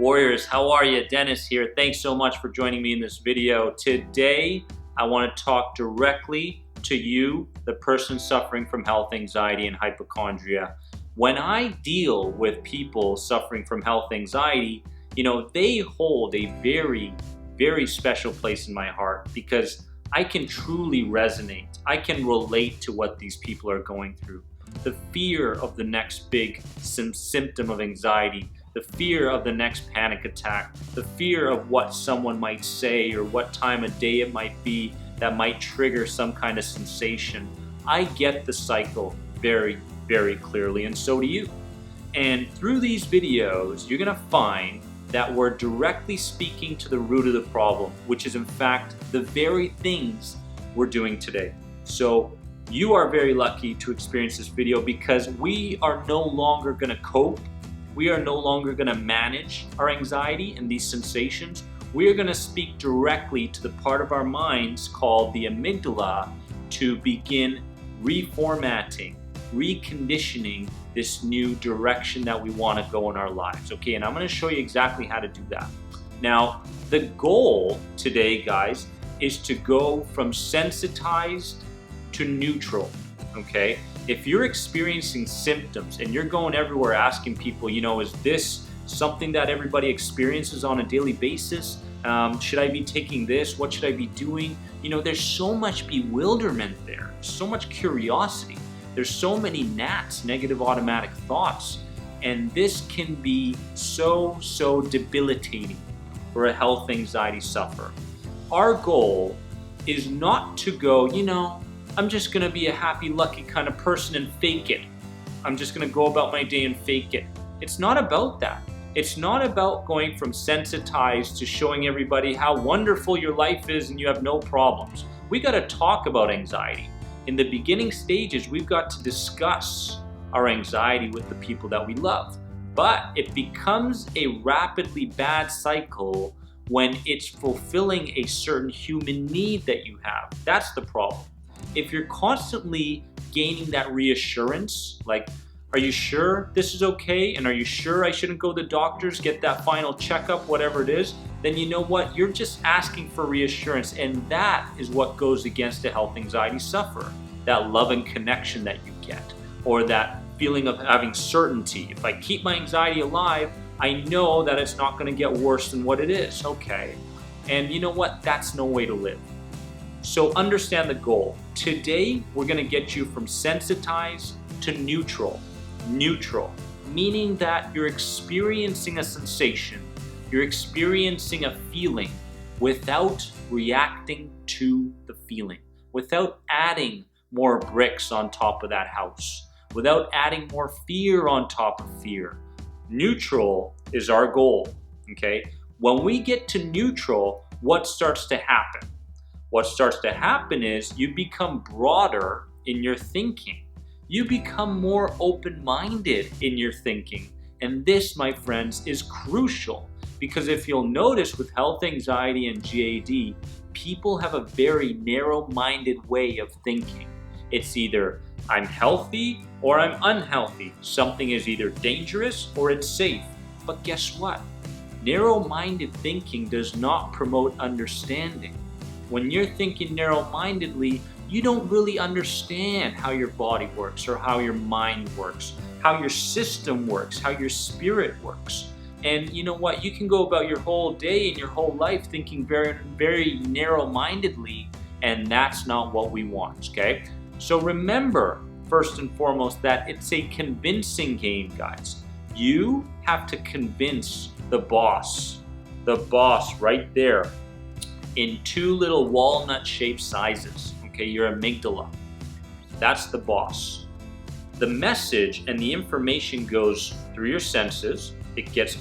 Warriors, how are you? Dennis here. Thanks so much for joining me in this video. Today, I want to talk directly to you, the person suffering from health anxiety and hypochondria. When I deal with people suffering from health anxiety, they hold a very, very special place in my heart because I can truly resonate. I can relate to what these people are going through. The fear of the next big symptom of anxiety, the fear of the next panic attack, the fear of what someone might say or what time of day it might be that might trigger some kind of sensation. I get the cycle very, very clearly, and so do you. And through these videos, you're gonna find that we're directly speaking to the root of the problem, which is in fact the very things we're doing today. So you are very lucky to experience this video because we are no longer gonna cope. We are no longer gonna manage our anxiety and these sensations. We are gonna speak directly to the part of our minds called the amygdala to begin reformatting, reconditioning this new direction that we wanna go in our lives, okay? And I'm gonna show you exactly how to do that. Now, the goal today, guys, is to go from sensitized to neutral, okay? If you're experiencing symptoms and you're going everywhere asking people, is this something that everybody experiences on a daily basis? Should I be taking this? What should I be doing? There's so much bewilderment there, so much curiosity. There's so many NATs, negative automatic thoughts. And this can be so debilitating for a health anxiety sufferer. Our goal is not to go, I'm just gonna be a happy, lucky kind of person and fake it. I'm just gonna go about my day and fake it. It's not about that. It's not about going from sensitized to showing everybody how wonderful your life is and you have no problems. We gotta talk about anxiety. In the beginning stages, we've got to discuss our anxiety with the people that we love. But it becomes a rapidly bad cycle when it's fulfilling a certain human need that you have. That's the problem. If you're constantly gaining that reassurance, like, are you sure this is okay? And are you sure I shouldn't go to the doctors, get that final checkup, whatever it is? Then you know what? You're just asking for reassurance. And that is what goes against a health anxiety sufferer. That love and connection that you get, or that feeling of having certainty. If I keep my anxiety alive, I know that it's not gonna get worse than what it is, okay? And you know what? That's no way to live. So understand the goal. Today, we're gonna get you from sensitized to neutral. Neutral, meaning that you're experiencing a sensation, you're experiencing a feeling without reacting to the feeling, without adding more bricks on top of that house, without adding more fear on top of fear. Neutral is our goal, okay? When we get to neutral, what starts to happen? What starts to happen is you become broader in your thinking. You become more open-minded in your thinking. And this, my friends, is crucial because if you'll notice with health anxiety and GAD, people have a very narrow-minded way of thinking. It's either I'm healthy or I'm unhealthy. Something is either dangerous or it's safe. But guess what? Narrow-minded thinking does not promote understanding. When you're thinking narrow-mindedly, you don't really understand how your body works or how your mind works, how your system works, how your spirit works. And you know what? You can go about your whole day and your whole life thinking very, very narrow-mindedly, and that's not what we want, okay? So remember, first and foremost, that it's a convincing game, guys. You have to convince the boss right there in two little walnut-shaped sizes, okay, your amygdala. That's the boss. The message and the information goes through your senses. It gets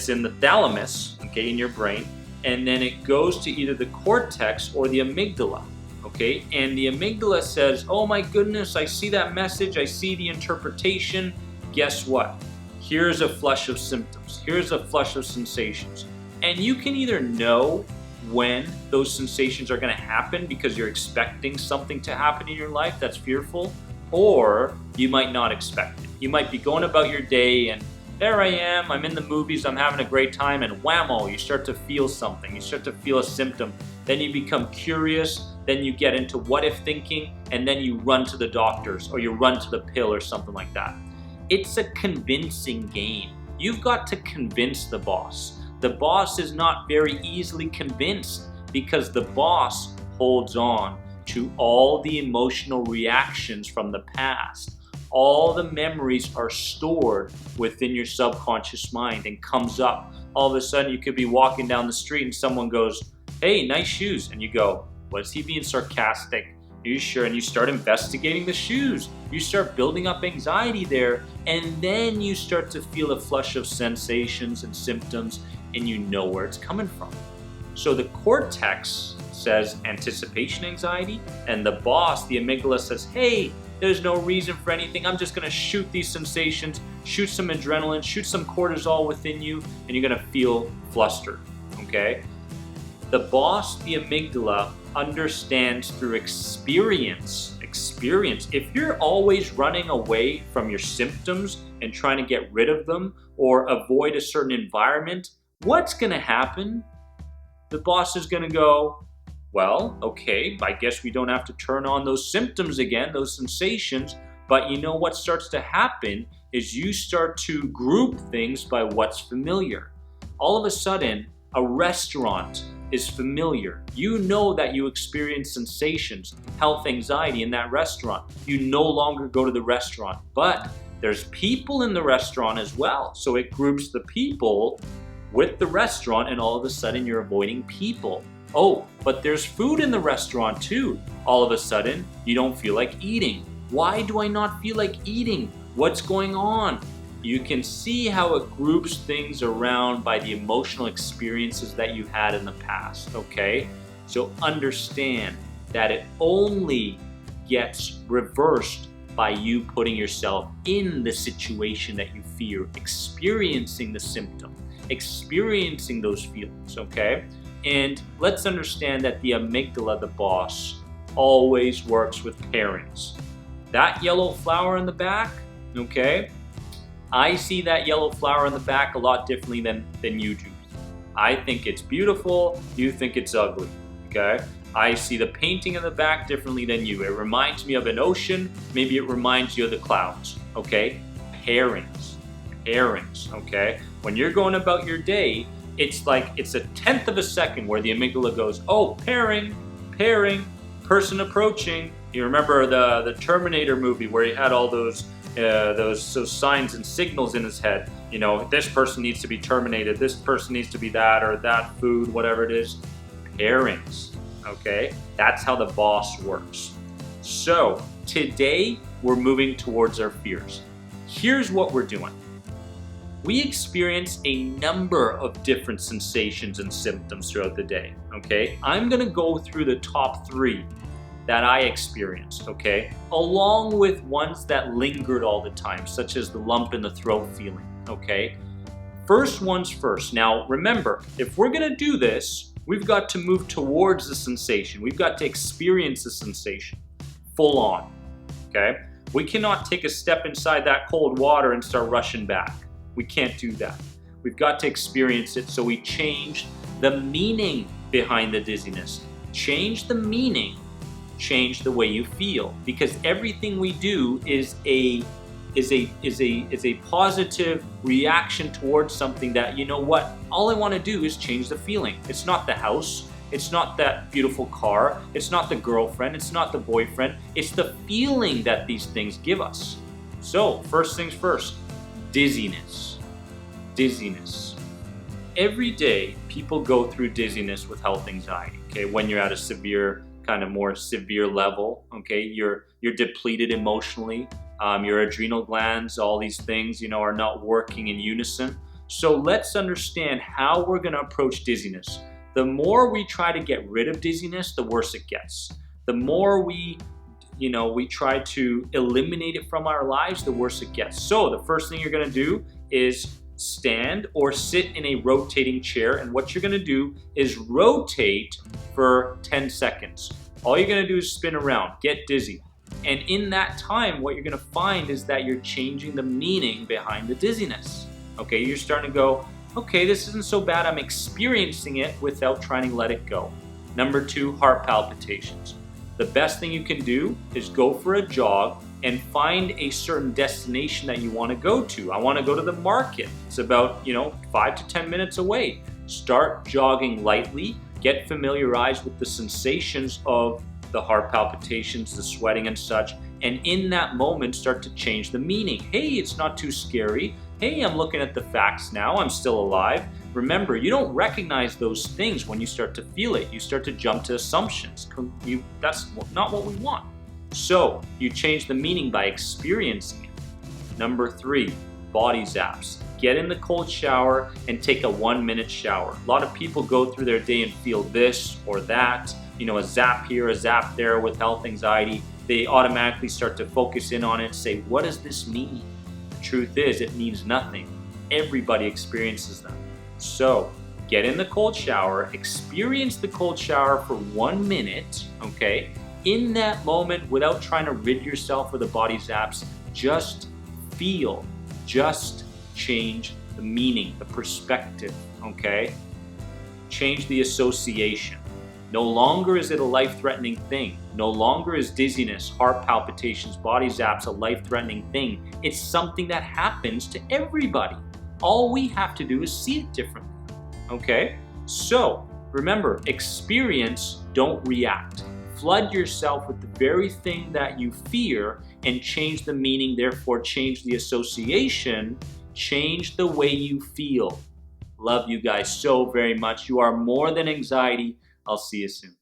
in the thalamus, okay, in your brain, and then it goes to either the cortex or the amygdala, okay? And the amygdala says, oh my goodness, I see that message, I see the interpretation. Guess what? Here's a flush of symptoms. Here's a flush of sensations. And you can either know when those sensations are going to happen because you're expecting something to happen in your life that's fearful, or you might not expect it. You might be going about your day and there I am, I'm in the movies, I'm having a great time, and whammo, you start to feel something, you start to feel a symptom. Then you become curious, then you get into what if thinking, and then you run to the doctors or you run to the pill or something like that. It's a convincing game. You've got to convince the boss. The boss is not very easily convinced because the boss holds on to all the emotional reactions from the past. All the memories are stored within your subconscious mind and comes up. All of a sudden you could be walking down the street and someone goes, "Hey, nice shoes." And you go, "Was he being sarcastic? Are you sure?" And you start investigating the shoes. You start building up anxiety there, and then you start to feel a flush of sensations and symptoms, and you know where it's coming from. So the cortex says anticipation anxiety, and the boss, the amygdala, says, "Hey, there's no reason for anything. I'm just gonna shoot these sensations, shoot some adrenaline, shoot some cortisol within you, and you're gonna feel flustered," okay? The boss, the amygdala, understands through experience. If you're always running away from your symptoms and trying to get rid of them or avoid a certain environment, what's gonna happen? The boss is gonna go, "Well, okay, I guess we don't have to turn on those symptoms again, those sensations." But you know what starts to happen is you start to group things by what's familiar. All of a sudden, a restaurant is familiar. You know that you experience sensations, health anxiety in that restaurant. You no longer go to the restaurant, but there's people in the restaurant as well. So it groups the people with the restaurant, and all of a sudden you're avoiding people. Oh, but there's food in the restaurant too. All of a sudden, you don't feel like eating. Why do I not feel like eating? What's going on? You can see how it groups things around by the emotional experiences that you had in the past, okay? So understand that it only gets reversed by you putting yourself in the situation that you fear, experiencing the symptom, experiencing those feelings, okay? And let's understand that the amygdala, the boss, always works with pairings. That yellow flower in the back, okay? I see that yellow flower in the back a lot differently than you do. I think it's beautiful, you think it's ugly, okay? I see the painting in the back differently than you. It reminds me of an ocean, maybe it reminds you of the clouds, okay? Pairings, okay? When you're going about your day, it's like it's a 1/10 of a second where the amygdala goes, "Oh, pairing, person approaching." You remember the Terminator movie where he had all those signs and signals in his head. You know, this person needs to be terminated, this person needs to be that, or that food, whatever it is. Pairings, okay? That's how the boss works. So today we're moving towards our fears. Here's what we're doing. We experience a number of different sensations and symptoms throughout the day, okay? I'm gonna go through the top 3 that I experienced, okay? Along with ones that lingered all the time, such as the lump in the throat feeling, okay? First one's first. Now, remember, if we're gonna do this, we've got to move towards the sensation. We've got to experience the sensation full on, okay? We cannot take a step inside that cold water and start rushing back. We can't do that. We've got to experience it, so we change the meaning behind the dizziness. Change the meaning, change the way you feel, because everything we do is a positive reaction towards something that, you know what, all I want to do is change the feeling. It's not the house, it's not that beautiful car, it's not the girlfriend, it's not the boyfriend, it's the feeling that these things give us. So first things first, dizziness. Every day people go through dizziness with health anxiety, okay? When you're at a severe, kind of more severe level, okay? You're depleted emotionally, your adrenal glands, all these things, you know, are not working in unison. So let's understand how we're gonna approach dizziness. The more we try to get rid of dizziness, the worse it gets. The more we try to eliminate it from our lives, the worse it gets. So the first thing you're gonna do is stand or sit in a rotating chair, and what you're gonna do is rotate for 10 seconds. All you're gonna do is spin around, get dizzy. And in that time, what you're gonna find is that you're changing the meaning behind the dizziness. Okay, you're starting to go, okay, this isn't so bad. I'm experiencing it without trying to let it go. Number 2, heart palpitations. The best thing you can do is go for a jog and find a certain destination that you want to go to. I want to go to the market. It's about, 5 to 10 minutes away. Start jogging lightly. Get familiarized with the sensations of the heart palpitations, the sweating and such. And in that moment, start to change the meaning. Hey, it's not too scary. Hey, I'm looking at the facts now. I'm still alive. Remember, you don't recognize those things when you start to feel it. You start to jump to assumptions. That's not what we want. So you change the meaning by experiencing it. Number 3, body zaps. Get in the cold shower and take a 1-minute shower. A lot of people go through their day and feel this or that, a zap here, a zap there with health anxiety. They automatically start to focus in on it and say, what does this mean? The truth is, it means nothing. Everybody experiences them. So get in the cold shower, experience the cold shower for 1 minute, okay? In that moment, without trying to rid yourself of the body zaps, just feel, just change the meaning, the perspective, okay? Change the association. No longer is it a life-threatening thing. No longer is dizziness, heart palpitations, body zaps a life-threatening thing. It's something that happens to everybody. All we have to do is see it differently, okay? So remember, experience, don't react. Flood yourself with the very thing that you fear and change the meaning, therefore change the association, change the way you feel. Love you guys so very much. You are more than anxiety. I'll see you soon.